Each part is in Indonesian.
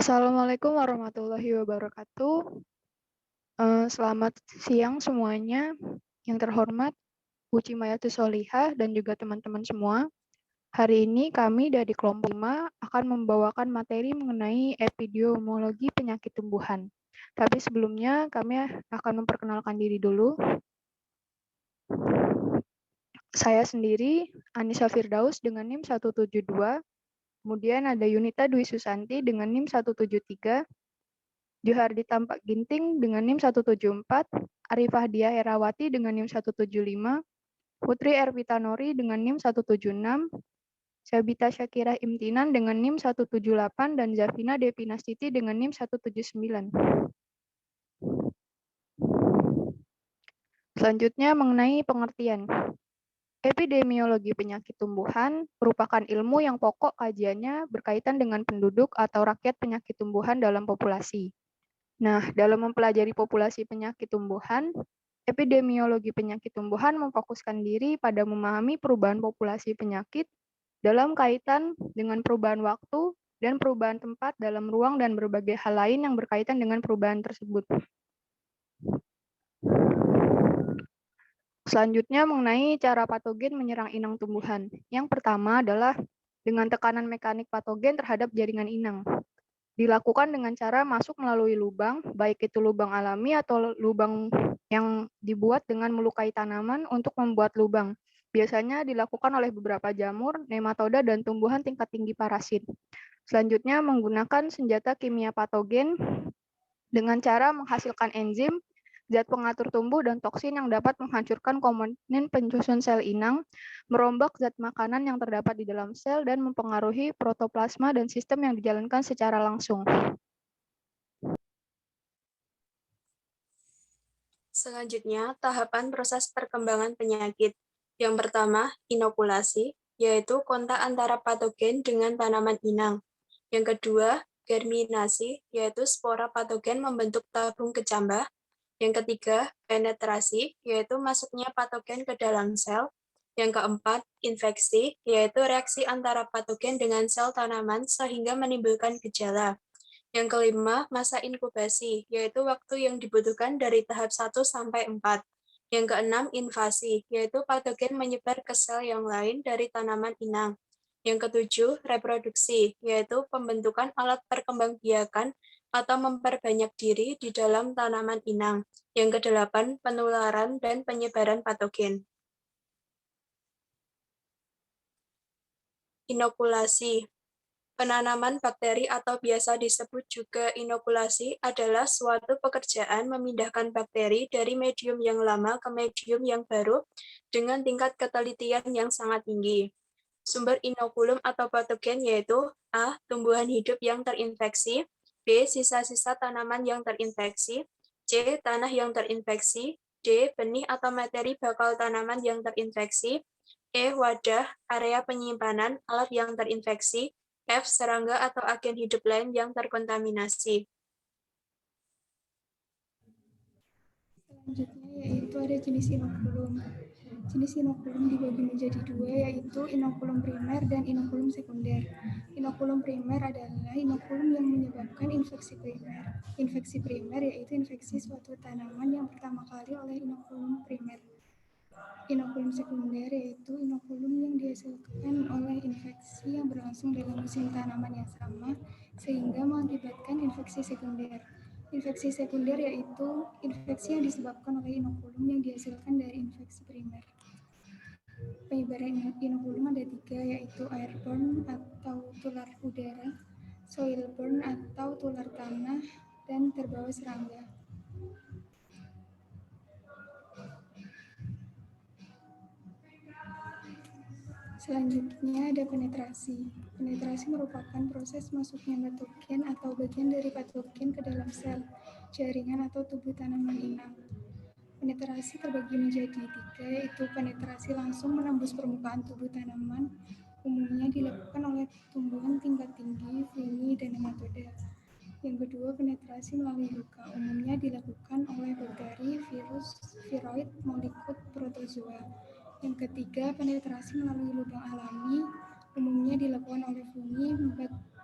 Assalamualaikum warahmatullahi wabarakatuh. Selamat siang semuanya. Yang terhormat, Uci Mayati Solihah dan juga teman-teman semua. Hari ini kami dari kelompok 5 akan membawakan materi mengenai epidemiologi penyakit tumbuhan. Tapi sebelumnya kami akan memperkenalkan diri dulu. Saya sendiri, Anissa Firdaus dengan NIM 172. Kemudian ada Yunita Dwi Susanti dengan NIM 173. Johardi Tampak Ginting dengan NIM 174, Arifah Dia Herawati dengan NIM 175, Putri Ervita Nori dengan NIM 176, Sabita Syakirah Imtinan dengan NIM 178, dan Zafina Depinastiti dengan NIM 179. Selanjutnya mengenai pengertian. Epidemiologi penyakit tumbuhan merupakan ilmu yang pokok kajiannya berkaitan dengan penduduk atau rakyat penyakit tumbuhan dalam populasi. Nah, dalam mempelajari populasi penyakit tumbuhan, epidemiologi penyakit tumbuhan memfokuskan diri pada memahami perubahan populasi penyakit dalam kaitan dengan perubahan waktu dan perubahan tempat dalam ruang dan berbagai hal lain yang berkaitan dengan perubahan tersebut. Selanjutnya mengenai cara patogen menyerang inang tumbuhan. Yang pertama adalah dengan tekanan mekanik patogen terhadap jaringan inang. Dilakukan dengan cara masuk melalui lubang, baik itu lubang alami atau lubang yang dibuat dengan melukai tanaman untuk membuat lubang. Biasanya dilakukan oleh beberapa jamur, nematoda, dan tumbuhan tingkat tinggi parasit. Selanjutnya menggunakan senjata kimia patogen dengan cara menghasilkan enzim, zat pengatur tumbuh, dan toksin yang dapat menghancurkan komponen penyusun sel inang, merombak zat makanan yang terdapat di dalam sel, dan mempengaruhi protoplasma dan sistem yang dijalankan secara langsung. Selanjutnya, tahapan proses perkembangan penyakit. Yang pertama, inokulasi, yaitu kontak antara patogen dengan tanaman inang. Yang kedua, germinasi, yaitu spora patogen membentuk tabung kecambah. Yang ketiga, penetrasi, yaitu masuknya patogen ke dalam sel. Yang keempat, infeksi, yaitu reaksi antara patogen dengan sel tanaman sehingga menimbulkan gejala. Yang kelima, masa inkubasi, yaitu waktu yang dibutuhkan dari tahap 1 sampai 4. Yang keenam, invasi, yaitu patogen menyebar ke sel yang lain dari tanaman inang. Yang ketujuh, reproduksi, yaitu pembentukan alat perkembangbiakan atau memperbanyak diri di dalam tanaman inang. Yang kedelapan, penularan dan penyebaran patogen. Inokulasi. Penanaman bakteri atau biasa disebut juga inokulasi adalah suatu pekerjaan memindahkan bakteri dari medium yang lama ke medium yang baru dengan tingkat ketelitian yang sangat tinggi. Sumber inokulum atau patogen yaitu A. Tumbuhan hidup yang terinfeksi, B. Sisa-sisa tanaman yang terinfeksi, C. Tanah yang terinfeksi, D. Benih atau materi bakal tanaman yang terinfeksi, E. Wadah, area penyimpanan, alat yang terinfeksi, F. Serangga atau agen hidup lain yang terkontaminasi. Selanjutnya yaitu ada jenis inokulum. Jenis inokulum dibagi menjadi dua, yaitu inokulum primer dan inokulum sekunder. Inokulum primer adalah inokulum yang menyebabkan infeksi primer. Infeksi primer yaitu infeksi suatu tanaman yang pertama kali oleh inokulum primer. Inokulum sekunder yaitu inokulum yang dihasilkan oleh infeksi yang berlangsung dalam musim tanaman yang sama sehingga mengakibatkan infeksi sekunder. Infeksi sekunder yaitu infeksi yang disebabkan oleh inokulum yang dihasilkan dari infeksi primer. Penyebaran inokulum ada tiga, yaitu airborne atau tular udara, soilborne atau tular tanah, dan terbawa serangga. Selanjutnya ada penetrasi. Penetrasi merupakan proses masuknya patogen atau bagian dari patogen ke dalam sel, jaringan atau tubuh tanaman inang. Penetrasi terbagi menjadi tiga, yaitu penetrasi langsung menembus permukaan tubuh tanaman, umumnya dilakukan oleh tumbuhan tingkat tinggi, fungi, dan nematoda. Yang kedua, penetrasi melalui luka, umumnya dilakukan oleh bakteri, virus, viroid, molikut, protozoa. Yang ketiga, penetrasi melalui lubang alami, umumnya dilakukan oleh fungi,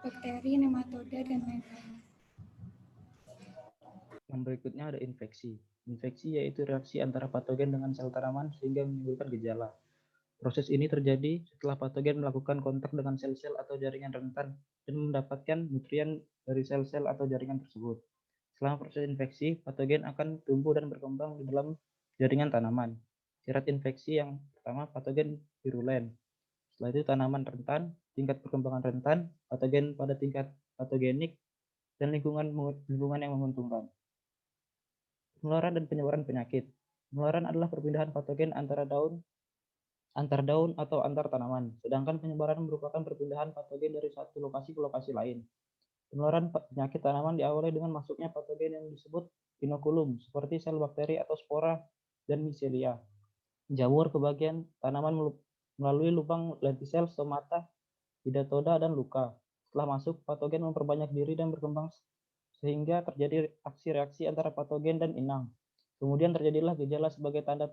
bakteri, nematoda, dan lain-lain. infeksi. Infeksi yaitu reaksi antara patogen dengan sel tanaman sehingga menimbulkan gejala. Proses ini terjadi setelah patogen melakukan kontak dengan sel-sel atau jaringan rentan dan mendapatkan nutrien dari sel-sel atau jaringan tersebut. Selama proses infeksi, patogen akan tumbuh dan berkembang di dalam jaringan tanaman. Syarat infeksi yang pertama, patogen virulen. Setelah itu tanaman rentan, tingkat perkembangan rentan, patogen pada tingkat patogenik, dan lingkungan yang menguntungkan. Penularan dan penyebaran penyakit. Penularan adalah perpindahan patogen antar daun atau antar tanaman, sedangkan penyebaran merupakan perpindahan patogen dari satu lokasi ke lokasi lain. Penularan penyakit tanaman diawali dengan masuknya patogen yang disebut inokulum, seperti sel bakteri atau spora dan micelia. Jamur ke bagian tanaman melalui lubang lentisel, stomata, hidatoda, dan luka. Setelah masuk, patogen memperbanyak diri dan berkembang sehingga terjadi aksi-reaksi antara patogen dan inang. Kemudian terjadilah gejala sebagai tanda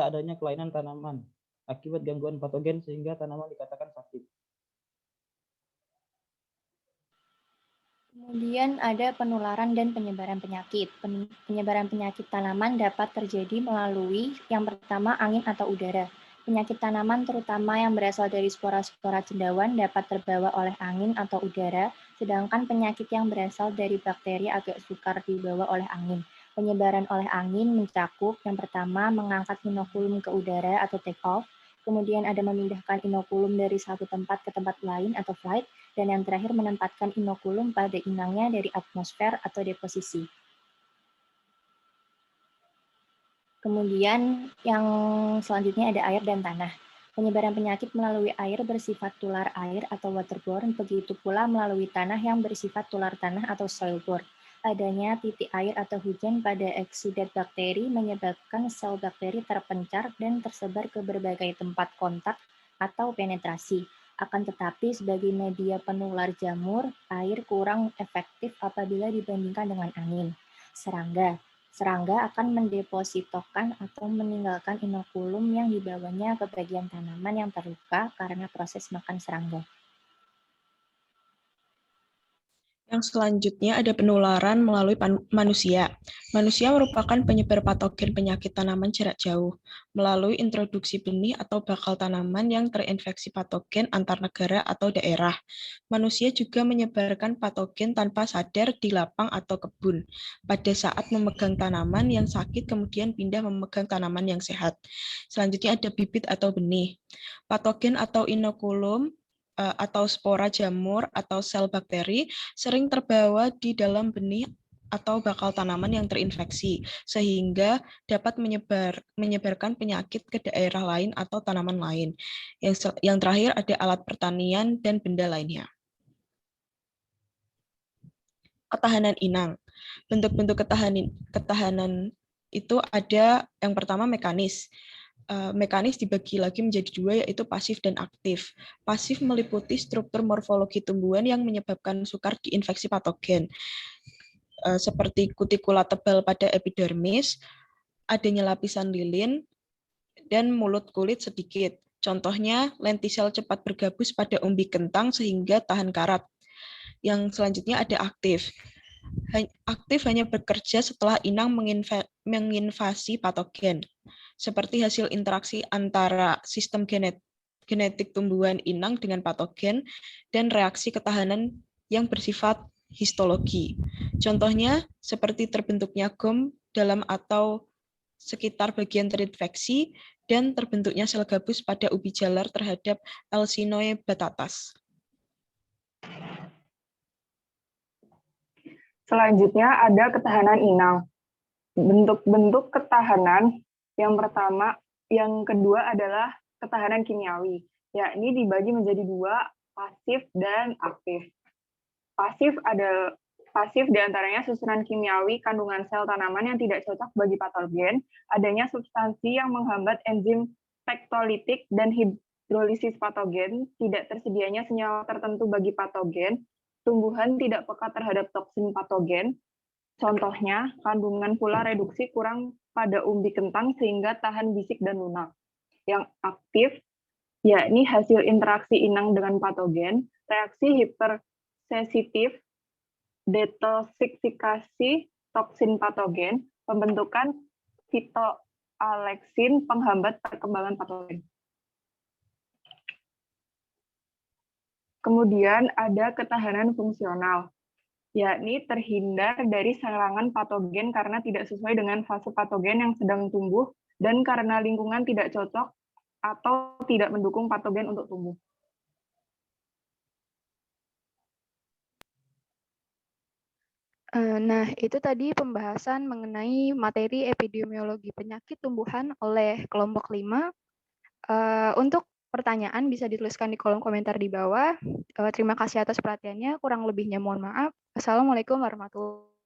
adanya kelainan tanaman akibat gangguan patogen sehingga tanaman dikatakan sakit. Kemudian ada penularan dan penyebaran penyakit. Penyebaran penyakit tanaman dapat terjadi melalui yang pertama angin atau udara. Penyakit tanaman terutama yang berasal dari spora-spora cendawan dapat terbawa oleh angin atau udara, sedangkan penyakit yang berasal dari bakteri agak sukar dibawa oleh angin. Penyebaran oleh angin mencakup yang pertama mengangkat inokulum ke udara atau take off, kemudian ada memindahkan inokulum dari satu tempat ke tempat lain atau flight, dan yang terakhir menempatkan inokulum pada inangnya dari atmosfer atau deposisi. Kemudian yang selanjutnya ada air dan tanah. Penyebaran penyakit melalui air bersifat tular air atau waterborne, begitu pula melalui tanah yang bersifat tular tanah atau soilborne. Adanya titik air atau hujan pada eksudat bakteri menyebabkan sel bakteri terpencar dan tersebar ke berbagai tempat kontak atau penetrasi. Akan tetapi sebagai media penular jamur, air kurang efektif apabila dibandingkan dengan angin. Serangga akan mendepositokan atau meninggalkan inokulum yang dibawanya ke bagian tanaman yang terluka karena proses makan serangga. Yang selanjutnya ada penularan melalui manusia. Manusia merupakan penyebar patogen penyakit tanaman jarak jauh melalui introduksi benih atau bakal tanaman yang terinfeksi patogen antar negara atau daerah. Manusia juga menyebarkan patogen tanpa sadar di lapang atau kebun. Pada saat memegang tanaman yang sakit kemudian pindah memegang tanaman yang sehat. Selanjutnya ada bibit atau benih. Patogen atau inokulum atau spora jamur atau sel bakteri sering terbawa di dalam benih atau bakal tanaman yang terinfeksi, sehingga dapat menyebarkan penyakit ke daerah lain atau tanaman lain. Yang terakhir ada alat pertanian dan benda lainnya. Ketahanan inang. Bentuk-bentuk ketahanan itu ada yang pertama mekanis. Mekanis dibagi lagi menjadi dua, yaitu pasif dan aktif. Pasif meliputi struktur morfologi tumbuhan yang menyebabkan sukar diinfeksi patogen, seperti kutikula tebal pada epidermis, adanya lapisan lilin, dan mulut kulit sedikit. Contohnya, lentisel cepat bergabus pada umbi kentang sehingga tahan karat. Yang selanjutnya ada aktif. Aktif hanya bekerja setelah inang menginvasi patogen, seperti hasil interaksi antara sistem genetik tumbuhan inang dengan patogen dan reaksi ketahanan yang bersifat histologi. Contohnya seperti terbentuknya gum dalam atau sekitar bagian terinfeksi dan terbentuknya sel gabus pada ubi jalar terhadap Alsinoe batatas. Selanjutnya ada ketahanan inang. Bentuk-bentuk ketahanan yang kedua adalah ketahanan kimiawi, yakni dibagi menjadi dua, pasif dan aktif. Pasif diantaranya susunan kimiawi kandungan sel tanaman yang tidak cocok bagi patogen, adanya substansi yang menghambat enzim pektolitik dan hidrolisis patogen, tidak tersedianya senyawa tertentu bagi patogen, tumbuhan tidak peka terhadap toksin patogen. Contohnya, kandungan pula reduksi kurang pada umbi kentang sehingga tahan bisik dan lunak. Yang aktif, yakni hasil interaksi inang dengan patogen, reaksi hipersensitif, detoksifikasi toksin patogen, pembentukan fitoaleksin penghambat perkembangan patogen. Kemudian ada ketahanan fungsional, yakni terhindar dari serangan patogen karena tidak sesuai dengan fase patogen yang sedang tumbuh dan karena lingkungan tidak cocok atau tidak mendukung patogen untuk tumbuh. Nah, itu tadi pembahasan mengenai materi epidemiologi penyakit tumbuhan oleh kelompok 5. Untuk pertanyaan bisa dituliskan di kolom komentar di bawah. Terima kasih atas perhatiannya. Kurang lebihnya mohon maaf. Assalamualaikum warahmatullahi wabarakatuh.